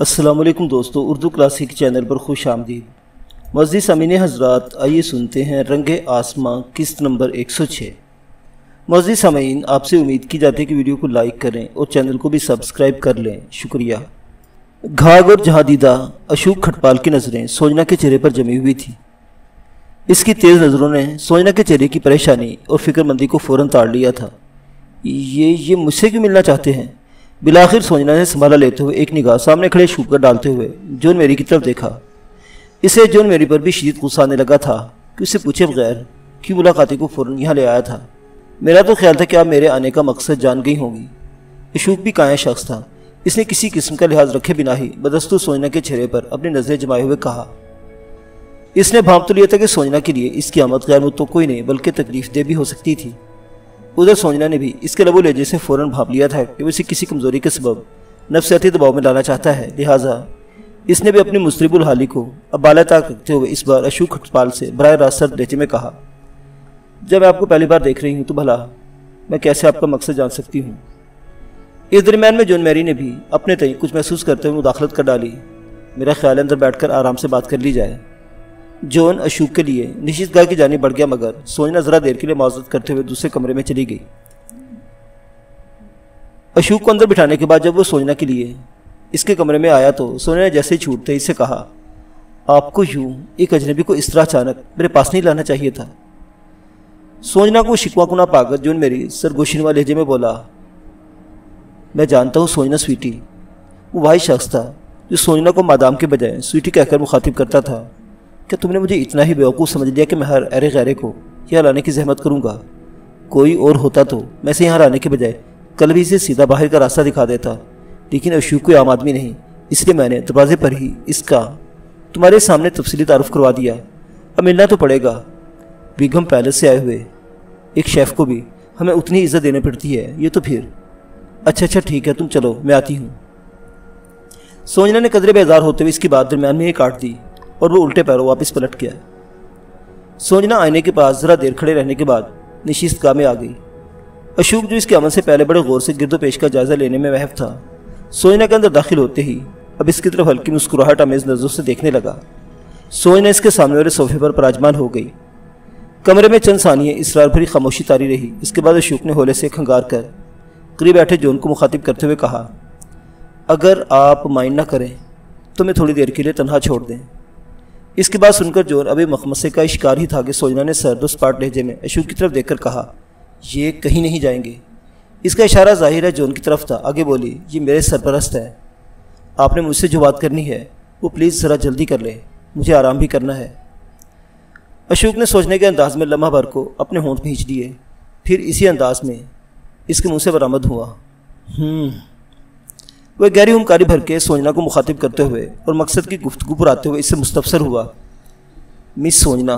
السلام علیکم دوستو، اردو کلاسک چینل پر خوش آمدید۔ معزز سامعین حضرات، آئیے سنتے ہیں رنگ آسماں قسط نمبر 106۔ معزز سامعین، آپ سے امید کی جاتی ہے کہ ویڈیو کو لائک کریں اور چینل کو بھی سبسکرائب کر لیں، شکریہ۔ گھاگ اور جہاں دیدہ اشوک کھٹپال کی نظریں سوجنا کے چہرے پر جمی ہوئی تھی۔ اس کی تیز نظروں نے سوجنا کے چہرے کی پریشانی اور فکر مندی کو فوراً تاڑ لیا تھا۔ یہ مجھ سے کیوں ملنا چاہتے ہیں؟ بالآخر سوجنا نے سنبھالا لیتے ہوئے ایک نگاہ سامنے کھڑے اشوک پر ڈالتے ہوئے جون میری کی طرف دیکھا۔ اسے جون میری پر بھی شدید غصہ آنے لگا تھا کہ اسے پوچھے بغیر کیوں ملاقاتی کو فوراً یہاں لے آیا تھا۔ میرا تو خیال تھا کہ آپ میرے آنے کا مقصد جان گئی ہوں گی۔ اشوک بھی کائیں شخص تھا، اس نے کسی قسم کا لحاظ رکھے بنا ہی بدستور سوجنا کے چہرے پر اپنی نظریں جمائے ہوئے کہا۔ اس نے بھانپ تو لیا تھا کہ سوجنا کے لیے اس کی آمد غیر متوقع نہیں بلکہ تکلیف دہ بھی ہو سکتی تھی۔ ادھر سوجنا نے بھی اس کے لب و لہجے سے فوراً بھانپ لیا تھا کہ وہ اسے کسی کمزوری کے سبب نفسیاتی دباؤ میں لانا چاہتا ہے، لہٰذا اس نے بھی اپنی مضطرب الحالی کو اب بالا طاق رکھتے ہوئے اس بار اشوک کھٹپال سے براہ راست سرد لہجے میں کہا، جب میں آپ کو پہلی بار دیکھ رہی ہوں تو بھلا میں کیسے آپ کا مقصد جان سکتی ہوں؟ اس درمیان میں جون میری نے بھی اپنے تئیں کچھ محسوس کرتے ہوئے مداخلت کر ڈالی۔ میرا خیال اندر بیٹھ کر آرام سے بات کر لی جائے۔ جون اشوک کے لیے نشست گاہ کی جانب بڑھ گیا، مگر سوجنا ذرا دیر کے لیے معذرت کرتے ہوئے دوسرے کمرے میں چلی گئی۔ اشوک کو اندر بٹھانے کے بعد جب وہ سوجنا کے لیے اس کے کمرے میں آیا تو سوجنا نے جیسے ہی چھوٹتے اس سے کہا، آپ کو یوں ایک اجنبی کو اس طرح اچانک میرے پاس نہیں لانا چاہیے تھا۔ سوجنا کو شکوہ کو نہ پا کر جون میری سرگوشیدہ لہجے میں بولا، میں جانتا ہوں سوجنا سویٹی، وہ وہی شخص تھا جو سوجنا کو مادام کے بجائے سویٹی کہہ کر مخاطب کرتا تھا۔ کیا تم نے مجھے اتنا ہی بیوقوف سمجھ لیا کہ میں ہر ارے غیرے کو یہاں لانے کی زحمت کروں گا؟ کوئی اور ہوتا تو میں اسے یہاں لانے کے بجائے کل بھی اسے سیدھا باہر کا راستہ دکھا دیتا، لیکن اشوک کوئی عام آدمی نہیں، اس لیے میں نے دروازے پر ہی اس کا تمہارے سامنے تفصیلی تعارف کروا دیا۔ اب ملنا تو پڑے گا۔ بیگم پیلس سے آئے ہوئے ایک شیف کو بھی ہمیں اتنی عزت دینے پڑتی ہے، یہ تو پھر اچھا ٹھیک ہے، تم چلو، میں آتی ہوں۔ سوجنا نے قدرے بیزار ہوتے ہوئے اس کی بات درمیان میں ہی کاٹ دی اور وہ الٹے پیروں واپس پلٹ گیا۔ سوجنا آئینے کے پاس ذرا دیر کھڑے رہنے کے بعد نشست گاہ میں آ گئی۔ اشوک جو اس کے عمل سے پہلے بڑے غور سے گرد و پیش کا جائزہ لینے میں محو تھا، سوجنا کے اندر داخل ہوتے ہی اب اس کی طرف ہلکی مسکراہٹ آمیز نظروں سے دیکھنے لگا۔ سوجنا اس کے سامنے والے صوفے پر پراجمان ہو گئی۔ کمرے میں چند ثانیے اسرار بھری خاموشی طاری رہی۔ اس کے بعد اشوک نے ہولے سے کھنگار کر قریب بیٹھے جون کو مخاطب کرتے ہوئے کہا، اگر آپ مائنڈ نہ کریں تو میں تھوڑی دیر کے لیے تنہا چھوڑ دیں۔ اس کی بات سن کر جون ابھی مخمصے کا شکار ہی تھا کہ سوجنا نے سرد و سپاٹ لہجے میں اشوک کی طرف دیکھ کر کہا، یہ کہیں نہیں جائیں گے۔ اس کا اشارہ ظاہر ہے جون کی طرف تھا۔ آگے بولی، یہ میرے سرپرست ہے، آپ نے مجھ سے جو بات کرنی ہے وہ پلیز ذرا جلدی کر لیں، مجھے آرام بھی کرنا ہے۔ اشوک نے سوچنے کے انداز میں لمحہ بھر کو اپنے ہونٹ بھینچ دیے، پھر اسی انداز میں اس کے منہ سے برآمد ہوا، وہ گہری ہمکاری بھر کے سوجنا کو مخاطب کرتے ہوئے اور مقصد کی گفتگو پر آتے ہوئے اس سے مستفسر ہوا، مس سوجنا،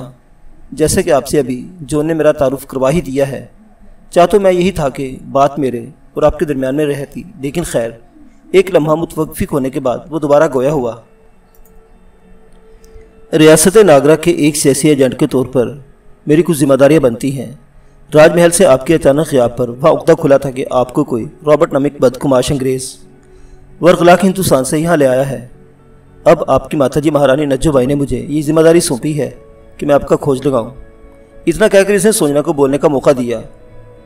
جیسا کہ آپ سے ابھی جون نے میرا تعارف کروا ہی دیا ہے، چاہتا میں یہی تھا کہ بات میرے اور آپ کے درمیان میں رہتی، لیکن خیر، ایک لمحہ متوقف ہونے کے بعد وہ دوبارہ گویا ہوا۔ ریاست ناگرہ کے ایک سیاسی ایجنٹ کے طور پر میری کچھ ذمہ داریاں بنتی ہیں۔ راج محل سے آپ کے اچانک غیاب پر وہاں عقدہ کھلا تھا کہ آپ کو کوئی رابرٹ نمک بدگماش انگریز ورغلاق ہندوستان سے یہاں لے آیا ہے۔ اب آپ کی ماتا جی مہارانی نجو بائی نے مجھے یہ ذمہ داری سونپی ہے کہ میں آپ کا کھوج لگاؤں۔ اتنا کہہ کر اس نے سوجنا کو بولنے کا موقع دیا۔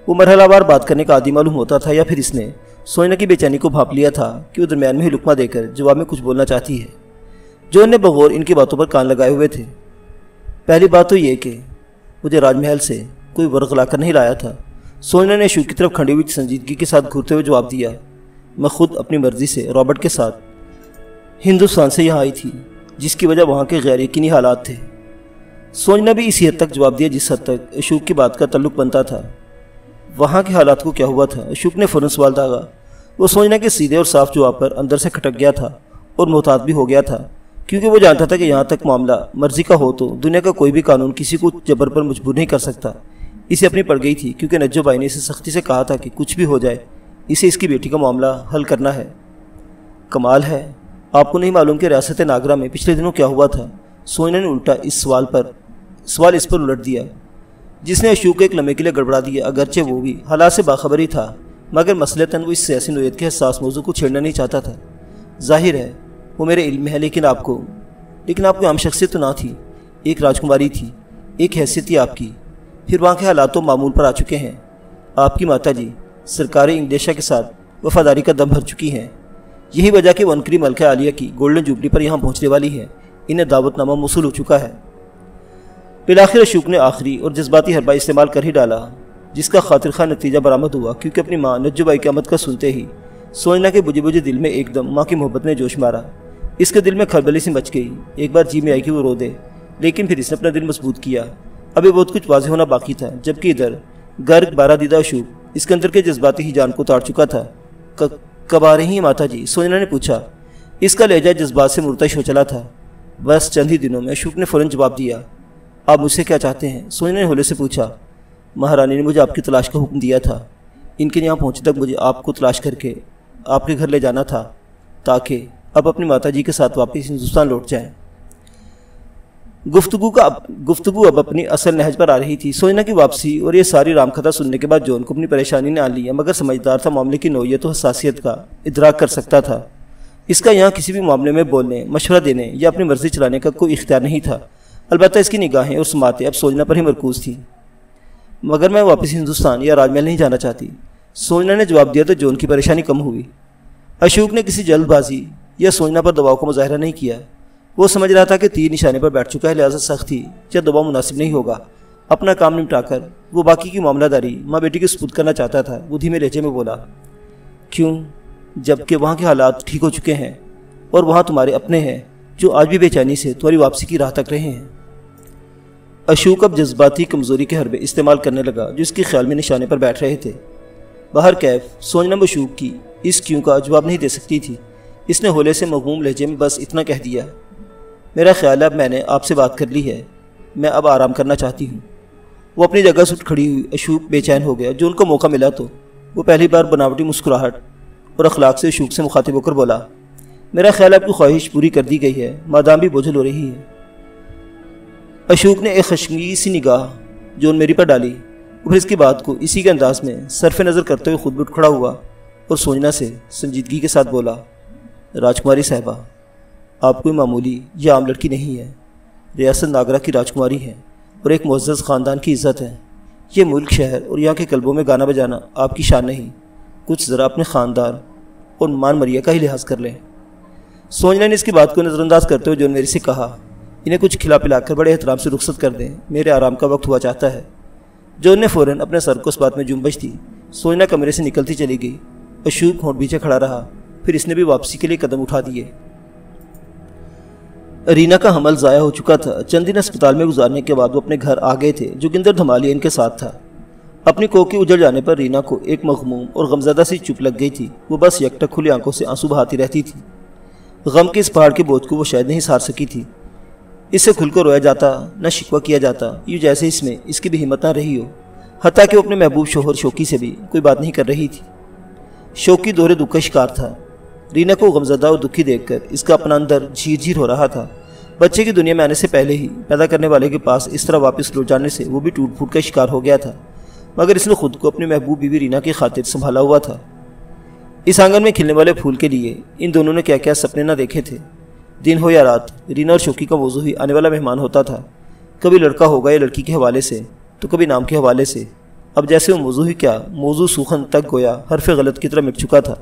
وہ مرحلہ وار بات کرنے کا عادی معلوم ہوتا تھا، یا پھر اس نے سوجنا کی بے چینی کو بھانپ لیا تھا کہ وہ درمیان میں ہی لقمہ دے کر جواب میں کچھ بولنا چاہتی ہے۔ جون نے بغور ان کی باتوں پر کان لگائے ہوئے تھے۔ پہلی بات تو یہ کہ مجھے راج محل سے کوئی ورغ لا کر نہیں لایا تھا، سوجنا نے اشوک کی طرف کھڑی ہوئی سنجیدگی کے ساتھ گھورتے ہوئے جواب دیا، میں خود اپنی مرضی سے رابرٹ کے ساتھ ہندوستان سے یہاں آئی تھی، جس کی وجہ وہاں کے غیر یقینی حالات تھے۔ سوجنا بھی اسی حد تک جواب دیا جس حد تک اشوک کی بات کا تعلق بنتا تھا۔ وہاں کے حالات کو کیا ہوا تھا؟ اشوک نے فوراً سوال داغا۔ وہ سوجنا کے سیدھے اور صاف جواب پر اندر سے کھٹک گیا تھا اور محتاط بھی ہو گیا تھا، کیونکہ وہ جانتا تھا کہ یہاں تک معاملہ مرضی کا ہو تو دنیا کا کوئی بھی قانون کسی کو جبر پر مجبور نہیں کر سکتا۔ اسے اپنی پڑ گئی تھی، کیونکہ نجو بائی نے اسے سختی سے کہا تھا کہ کچھ بھی ہو جائے اسے اس کی بیٹی کا معاملہ حل کرنا ہے۔ کمال ہے، آپ کو نہیں معلوم کہ ریاست ناگرہ میں پچھلے دنوں کیا ہوا تھا؟ سوجنا نے الٹا سوال اس پر الٹ دیا، جس نے اشوک کو ایک لمحے کے لیے گڑبڑا دیا۔ اگرچہ وہ بھی حالات سے باخبر ہی تھا، مگر مسئلتاً وہ اس سیاسی نوعیت کے حساس موضوع کو چھیڑنا نہیں چاہتا تھا۔ ظاہر ہے وہ میرے علم میں ہے، لیکن آپ کو عام شخصیت تو نہ تھی، ایک راجکماری تھی، ایک حیثیت تھی آپ کی۔ پھر وہاں کے حالات تو معمول پر آ چکے ہیں۔ آپ کی ماتا جی سرکار انگلیشا کے ساتھ وفاداری کا دم بھر چکی ہیں۔ یہی وجہ کہ ونکری ملکہ عالیہ کی گولڈن جوبلی پر یہاں پہنچنے والی ہے، انہیں دعوت نامہ موصول ہو چکا ہے۔ بالآخر اشوک نے آخری اور جذباتی حربہ استعمال کر ہی ڈالا، جس کا خاطر خواہ نتیجہ برآمد ہوا، کیونکہ اپنی ماں نجو بائی کی آمد کا سنتے ہی سوچنا کے بجھے دل میں ایک دم ماں کی محبت نے جوش مارا۔ اس کے دل میں کھلبلی سی مچ گئی۔ ایک بار جی میں آئی کہ وہ رو دے، لیکن پھر اس نے اپنا دل مضبوط کیا۔ ابھی بہت کچھ واضح ہونا باقی تھا، جبکہ ادھر گرگ بارہ دیدہ اشوک اس کے اندر کے جذباتی ہی جان کو تاڑ چکا تھا۔ کب آ رہی ہیں ماتا جی؟ سوجنا نے پوچھا۔ اس کا لہجہ جذبات سے مرتعش ہو چلا تھا۔ بس چند ہی دنوں میں، اشوک نے فوراً جواب دیا۔ آپ مجھ سے کیا چاہتے ہیں؟ سوجنا نے ہولے سے پوچھا۔ مہارانی نے مجھے آپ کی تلاش کا حکم دیا تھا۔ ان کے یہاں پہنچنے تک مجھے آپ کو تلاش کر کے آپ کے گھر لے جانا تھا، تاکہ اب اپنی ماتا جی کے ساتھ واپس ہندوستان لوٹ جائیں۔ گفتگو اب اپنی اصل نہج پر آ رہی تھی۔ سوجنا کی واپسی اور یہ ساری رام کتھا سننے کے بعد جون کو اپنی پریشانی نے آن لیا، مگر سمجھدار تھا، معاملے کی نوعیت و حساسیت کا ادراک کر سکتا تھا۔ اس کا یہاں کسی بھی معاملے میں بولنے، مشورہ دینے یا اپنی مرضی چلانے کا کوئی اختیار نہیں تھا۔ البتہ اس کی نگاہیں اور سماعتیں اب سوجنا پر ہی مرکوز تھیں۔ مگر میں واپس ہندوستان یا راج محل نہیں جانا چاہتی، سوجنا نے جواب دیا تو جون کی پریشانی کم ہوئی۔ اشوک نے کسی جلد بازی یا سوجنا پر دباؤ کا مظاہرہ نہیں کیا۔ وہ سمجھ رہا تھا کہ تیر نشانے پر بیٹھ چکا ہے، لہذا سختی یا دباؤ مناسب نہیں ہوگا۔ اپنا کام نمٹا کر وہ باقی کی معاملہ داری ماں بیٹی کے سپرد کرنا چاہتا تھا۔ وہ دھیمے لہجے میں بولا، کیوں؟ جبکہ وہاں کے حالات ٹھیک ہو چکے ہیں اور وہاں تمہارے اپنے ہیں جو آج بھی بے چینی سے تمہاری واپسی کی راہ تک رہے ہیں۔ اشوک اب جذباتی کمزوری کے حربے استعمال کرنے لگا جو اس کے خیال میں نشانے پر بیٹھ رہے تھے۔ باہر کیف سوجنا اشوک کی اس کیوں کا جواب نہیں دے سکتی تھی۔ اس نے ہولے سے مغموم لہجے میں بس اتنا کہہ دیا، میرا خیال ہے اب میں نے آپ سے بات کر لی ہے، میں اب آرام کرنا چاہتی ہوں۔ وہ اپنی جگہ سے اٹھ کھڑی ہوئی۔ اشوک بے چین ہو گیا۔ جو ان کو موقع ملا تو وہ پہلی بار بناوٹی مسکراہٹ اور اخلاق سے اشوک سے مخاطب ہو کر بولا، میرا خیال ہے آپ کی خواہش پوری کر دی گئی ہے، مادام بھی بوجھل ہو رہی ہے۔ اشوک نے ایک خشمگین سی نگاہ جون میری پر ڈالی، اور اس کی بات کو اسی کے انداز میں صرف نظر کرتے ہوئے خود بھی اٹھ کھڑا ہوا اور سوجنا سے سنجیدگی کے ساتھ بولا، راجکماری صاحبہ، آپ کوئی معمولی یا عام لڑکی نہیں ہے، ریاست ناگرہ کی راجکماری ہے اور ایک معزز خاندان کی عزت ہے۔ یہ ملک، شہر اور یہاں کے کلبوں میں گانا بجانا آپ کی شان نہیں، کچھ ذرا اپنے خاندان اور مان مریا کا ہی لحاظ کر لیں۔ سوجنا نے اس کی بات کو نظر انداز کرتے ہوئے جون میری سے کہا، انہیں کچھ کھلا پلا کر بڑے احترام سے رخصت کر دیں، میرے آرام کا وقت ہوا چاہتا ہے۔ جون نے فوراً اپنے سر کو اس بات میں جنبش دی۔ سوجنا کمرے سے نکلتی چلی گئی۔ اشوک ہونٹ پیچھے کھڑا رہا، پھر اس نے بھی واپسی کے لیے قدم اٹھا دیے۔ رینا کا حمل ضائع ہو چکا تھا۔ چند دن اسپتال میں گزارنے کے بعد وہ اپنے گھر آ گئے تھے۔ جوگندر دھمالیہ ان کے ساتھ تھا۔ اپنی کوکھ کے اجڑ جانے پر رینا کو ایک مغموم اور غمزدہ سی چپ لگ گئی تھی۔ وہ بس یکٹک کھلی آنکھوں سے آنسو بہاتی رہتی تھی۔ غم کے اس پہاڑ کے بوجھ کو وہ شاید نہیں سار سکی تھی۔ اس سے کھل کر رویا جاتا، نہ شکوہ کیا جاتا، یوں جیسے اس میں اس کی بھی ہمت نہ رہی ہو۔ حتیٰ کہ وہ اپنے محبوب شوہر شوکی سے بھی کوئی بات نہیں کر رہی تھی۔ شوکی دوہرے دکھ کا شکار تھا۔ رینا کو غمزدہ اور دکھی دیکھ کر اس کا اپنا اندر جھیر جھیر ہو رہا تھا۔ بچے کی دنیا میں آنے سے پہلے ہی پیدا کرنے والے کے پاس اس طرح واپس لوٹ جانے سے وہ بھی ٹوٹ پھوٹ کا شکار ہو گیا تھا، مگر اس نے خود کو اپنی محبوب بیوی رینا کی خاطر سنبھالا ہوا تھا۔ اس آنگن میں کھلنے والے پھول کے لیے ان دونوں نے کیا کیا سپنے نہ دیکھے تھے۔ دن ہو یا رات، رینا اور شوکی کا موضوع ہی آنے والا مہمان ہوتا تھا۔ کبھی لڑکا ہوگا یا لڑکی کے حوالے سے، تو کبھی نام کے حوالے سے۔ اب جیسے وہ موضوع ہی کیا، موضوع سوخن تک گویا حرف غلط کی طرح مٹ چکا تھا۔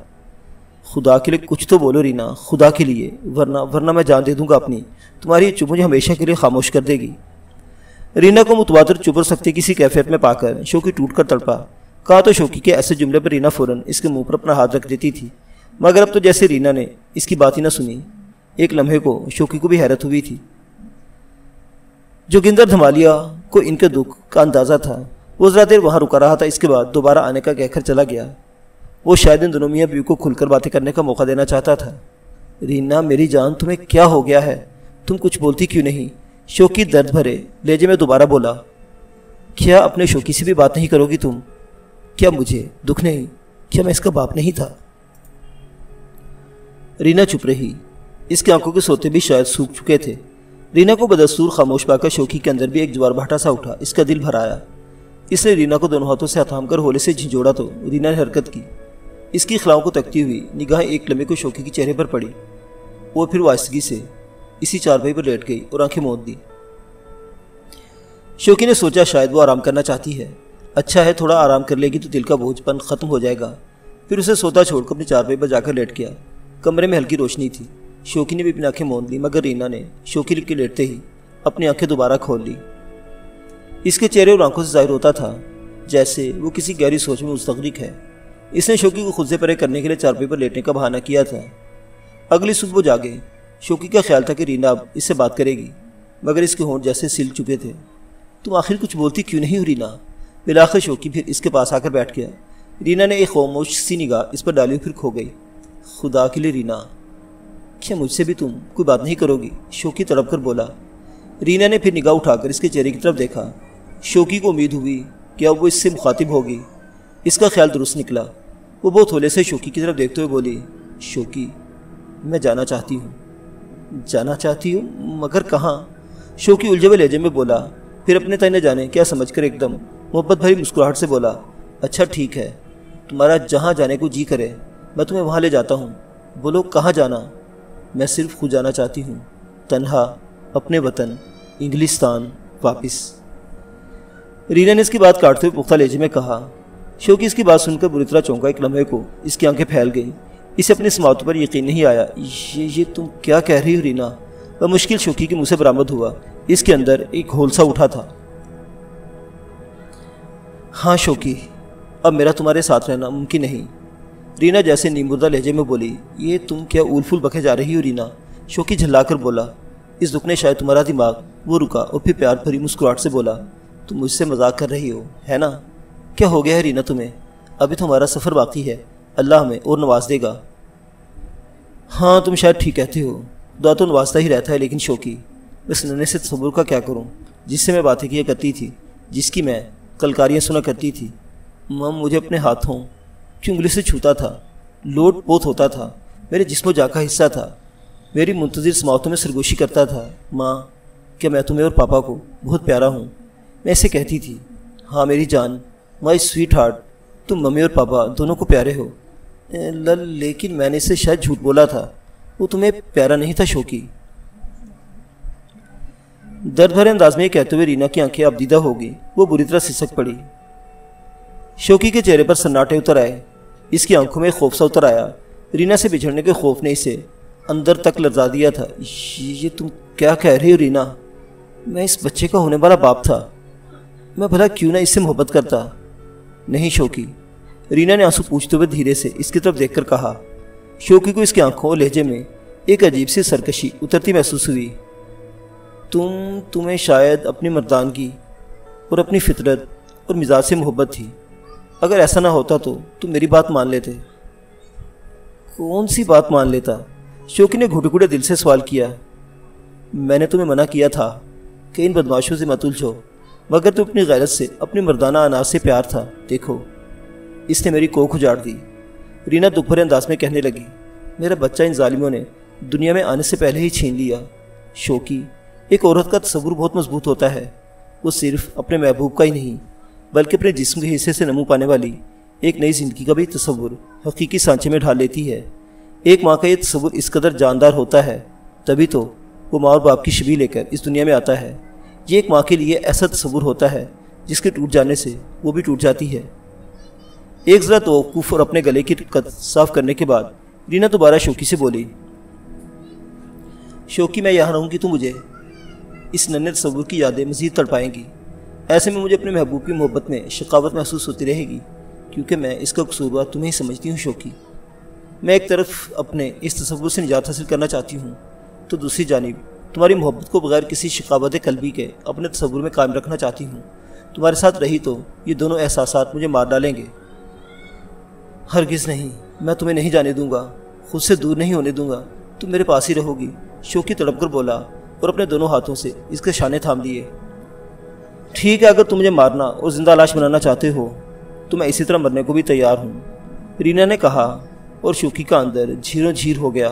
خدا کے لیے کچھ تو بولو رینا، خدا کے لیے، ورنہ میں جان دے دوں گا اپنی، تمہاری یہ چپ مجھے ہمیشہ کے لیے خاموش کر دے گی۔ رینا کو متواتر چپ اور سختی کسی کیفیت میں پا کر شوکی ٹوٹ کر تڑپا۔ کہا تو شوکی کے ایسے جملے پر رینا فوراً اس کے منہ پر اپنا ہاتھ رکھ دیتی تھی، مگر اب تو جیسے رینا نے اس کی بات ہی نہ سنی۔ ایک لمحے کو شوکی کو بھی حیرت ہوئی تھی۔ جوگندر دھمالیہ کو ان کے دکھ کا اندازہ تھا۔ وہ ذرا دیر وہاں رکا رہا تھا، اس کے بعد دوبارہ آنے کا کہہ کر چلا گیا۔ وہ شاید ان دونوں میاں بیوی کو کھل کر باتیں کرنے کا موقع دینا چاہتا تھا۔ رینا میری جان، تمہیں کیا ہو گیا ہے؟ تم کچھ بولتی کیوں نہیں؟ شوکی درد بھرے لہجے میں دوبارہ بولا۔ کیا اپنے شوکی سے بھی بات نہیں کرو گی تم؟ کیا مجھے دکھ نہیں؟ کیا میں اس کا باپ نہیں تھا؟ رینا چپ رہی۔ اس کی آنکھوں کے سوتے بھی شاید سوکھ چکے تھے۔ رینا کو بدستور خاموش پا کر شوکی کے اندر بھی ایک جوار بھاٹا سا اٹھا۔ اس کا دل بھر آیا۔ اس نے رینا کو دونوں ہاتھوں سے تھام کر ہولے سے جھنجھوڑا تو رینا نے حرکت کی۔ اس کی خلاؤں کو تکتی ہوئی نگاہیں ایک لمحے کو شوکی کے چہرے پر پڑی۔ اور پھر آہستگی سے اسی چارپائی پر لیٹ گئی اور آنکھیں موند لی۔ شوکی نے سوچا شاید وہ آرام کرنا چاہتی ہے، اچھا ہے تھوڑا آرام کر لے گی تو دل کا بوجھ پن ختم ہو جائے گا۔ پھر اسے سوتا چھوڑ کر اپنی چارپائی پر جا کر لیٹ گیا۔ کمرے میں ہلکی روشنی تھی۔ شوکی نے بھی اپنی آنکھیں موند لی، مگر رینا نے شوکی کے لیٹتے ہی اپنی آنکھیں دوبارہ کھول لی۔ اس کے چہرے اور آنکھوں سے ظاہر ہوتا تھا جیسے وہ کسی گہری سوچ میں مستغرق ہے۔ اس نے شوکی کو خود سے پرے کرنے کے لیے چارپائی پر لیٹنے کا بہانہ کیا تھا۔ اگلی صبح وہ جاگے۔ شوکی کا خیال تھا کہ رینا اب اس سے بات کرے گی، مگر اس کے ہونٹ جیسے سل چکے تھے۔ تم آخر کچھ بولتی کیوں نہیں ہو رینا؟ بالآخر شوکی پھر اس کے پاس آ کر بیٹھ گیا۔ رینا نے ایک خاموش سی نگاہ اس پر ڈالی پھر کھو گئی۔ خدا کے لیے رینا، کیا مجھ سے بھی تم کوئی بات نہیں کرو گی؟ شوکی تڑپ کر بولا۔ رینا نے پھر نگاہ اٹھا کر اس کے چہرے کی طرف دیکھا۔ شوکی کو امید ہوئی کہ اب وہ اس سے مخاطب ہوگی۔ اس کا خیال درست نکلا۔ وہ بہت ہولے سے شوکی کی طرف دیکھتے ہوئے بولی، شوکی میں جانا چاہتی ہوں۔ جانا چاہتی ہوں؟ مگر کہاں؟ شوکی الجھے ہوئے لہجے میں بولا، پھر اپنے تئیں نہ جانے کیا سمجھ کر ایک دم محبت بھری مسکراہٹ سے بولا، اچھا ٹھیک ہے، تمہارا جہاں جانے کو جی کرے میں تمہیں وہاں لے جاتا ہوں۔ بولو کہاں جانا؟ میں صرف خود جانا چاہتی ہوں، تنہا، اپنے وطن انگلستان واپس۔ رینا نے اس کی بات کاٹتے ہوئے پختہ لہجے میں کہا۔ شوکی اس کی بات سن کر بری طرح چونکا۔ ایک لمحے کو اس کی آنکھیں پھیل گئی۔ اسے اپنی سماعتوں پر یقین نہیں آیا۔ یہ تم کیا کہہ رہی ہو رینا؟ بمشکل شوکی کے منہ سے برآمد ہوا۔ اس کے اندر ایک ہولسا اٹھا تھا۔ ہاں شوکی، اب میرا تمہارے ساتھ رہنا ممکن نہیں۔ رینا جیسے نیم مردہ لہجے میں بولی۔ یہ تم کیا اول پھول بکے جا رہی ہو رینا؟ شوکی جھلا کر بولا۔ اس دکھ نے شاید تمہارا دماغ۔ وہ رکا اور پھر پیار بھری مسکراہٹ سے بولا، تم مجھ سے مذاق کر رہی ہو ہے نا؟ کیا ہو گیا ہے رینا تمہیں؟ ابھی تو ہمارا سفر باقی ہے، اللہ ہمیں اور نواز دے گا۔ ہاں تم شاید ٹھیک کہتے ہو، دعا تو نوازتا ہی رہتا ہے، لیکن شوکی اس ننے سے تصور کا کیا کروں جس سے میں باتیں کیا کرتی تھی، جس کی میں کلکاریاں سنا کرتی تھی۔ مجھے اپنے ہاتھوں کی انگلی سے چھوتا تھا، لوٹ پوت ہوتا تھا، میرے جسم و جا کا حصہ تھا، میری منتظر سماعتوں میں سرگوشی کرتا تھا۔ ماں، کیا میں تمہیں اور پاپا کو بہت پیارا ہوں؟ میں اسے کہتی تھی، ہاں میری جان، مائی سویٹ ہارٹ، تم ممی اور پاپا دونوں کو پیارے ہو۔ لیکن میں نے اسے شاید جھوٹ بولا تھا، وہ تمہیں پیارا نہیں تھا شوکی۔ درد بھرے انداز میں یہ کہتے ہوئے رینا کی آنکھیں اب دیدہ ہو گئی۔ وہ بری طرح سسک پڑی۔ شوکی کے چہرے پر سناٹے اتر آئے، اس کی آنکھوں میں خوف سا اتر آیا۔ رینا سے بچھڑنے کے خوف نے اسے اندر تک لرزا دیا تھا۔ یہ تم کیا کہہ رہی ہو رینا؟ میں اس بچے کا ہونے والا باپ تھا، میں بھلا کیوں نہ اس سے محبت کرتا؟ نہیں شوکی، رینا نے آنسو پوچھتے ہوئے دھیرے سے اس کی طرف دیکھ کر کہا۔ شوکی کو اس کی آنکھوں اور لہجے میں ایک عجیب سی سرکشی اترتی محسوس ہوئی۔ تمہیں شاید اپنی مردانگی اور اپنی فطرت اور مزاج سے محبت تھی، اگر ایسا نہ ہوتا تو تم میری بات مان لیتے۔ کون سی بات مان لیتا؟ شوکی نے گھٹے گھٹے دل سے سوال کیا۔ میں نے تمہیں منع کیا تھا کہ ان بدماشوں سے مت الجھو، مگر تو اپنی غیرت سے، اپنی مردانہ اناج سے پیار تھا، دیکھو اس نے میری کوکھ اجاڑ دی۔ رینا دکھ بھرے انداز میں کہنے لگی، میرا بچہ ان ظالموں نے دنیا میں آنے سے پہلے ہی چھین لیا۔ شوکی، ایک عورت کا تصور بہت مضبوط ہوتا ہے، وہ صرف اپنے محبوب کا ہی نہیں بلکہ اپنے جسم کے حصے سے نمو پانے والی ایک نئی زندگی کا بھی تصور حقیقی سانچے میں ڈھال لیتی ہے۔ ایک ماں کا یہ تصور اس قدر جاندار ہوتا ہے، تبھی تو وہ ماں اور باپ کی شبیہ لے کر اس دنیا میں آتا ہے۔ یہ ایک ماں کے لیے ایسا تصور ہوتا ہے جس کے ٹوٹ جانے سے وہ بھی ٹوٹ جاتی ہے۔ ایک ذرا توقف اور اپنے گلے کی رکت صاف کرنے کے بعد رینا دوبارہ شوکی سے بولی، شوکی میں یہاں رہوں گی تو مجھے اس ننھے تصور کی یادیں مزید تڑپائیں گی۔ ایسے میں مجھے اپنے محبوب کی محبت میں شقاوت محسوس ہوتی رہے گی، کیونکہ میں اس کا قصوروار تمہیں ہی سمجھتی ہوں شوکی۔ میں ایک طرف اپنے اس تصور سے نجات حاصل کرنا چاہتی ہوں، تو دوسری جانب تمہاری محبت کو بغیر کسی شقاوت قلبی کے اپنے تصور میں قائم رکھنا چاہتی ہوں۔ تمہارے ساتھ رہی تو یہ دونوں احساسات مجھے مار ڈالیں گے۔ ہرگز نہیں، میں تمہیں نہیں جانے دوں گا، خود سے دور نہیں ہونے دوں گا، تم میرے پاس ہی رہو گی۔ شوکی تڑپ کر بولا اور اپنے دونوں ہاتھوں سے اس کے شانے تھام لیے۔ ٹھیک ہے، اگر تم مجھے مارنا اور زندہ لاش بنانا چاہتے ہو تو میں اسی طرح مرنے کو بھی تیار ہوں، رینا نے کہا، اور شوکی کا اندر جھیروں جھیر ہو گیا۔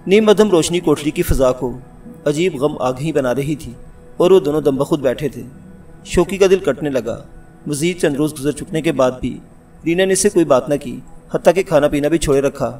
نیم مدھم روشنی کوٹری کی فضا کو عجیب غم آگہی بنا رہی تھی اور وہ دونوں دم بخود بیٹھے تھے۔ شوکی کا دل کٹنے لگا۔ مزید چند روز گزر چکنے کے بعد بھی رینا نے اس سے کوئی بات نہ کی، حتیٰ کہ کھانا پینا بھی چھوڑے رکھا۔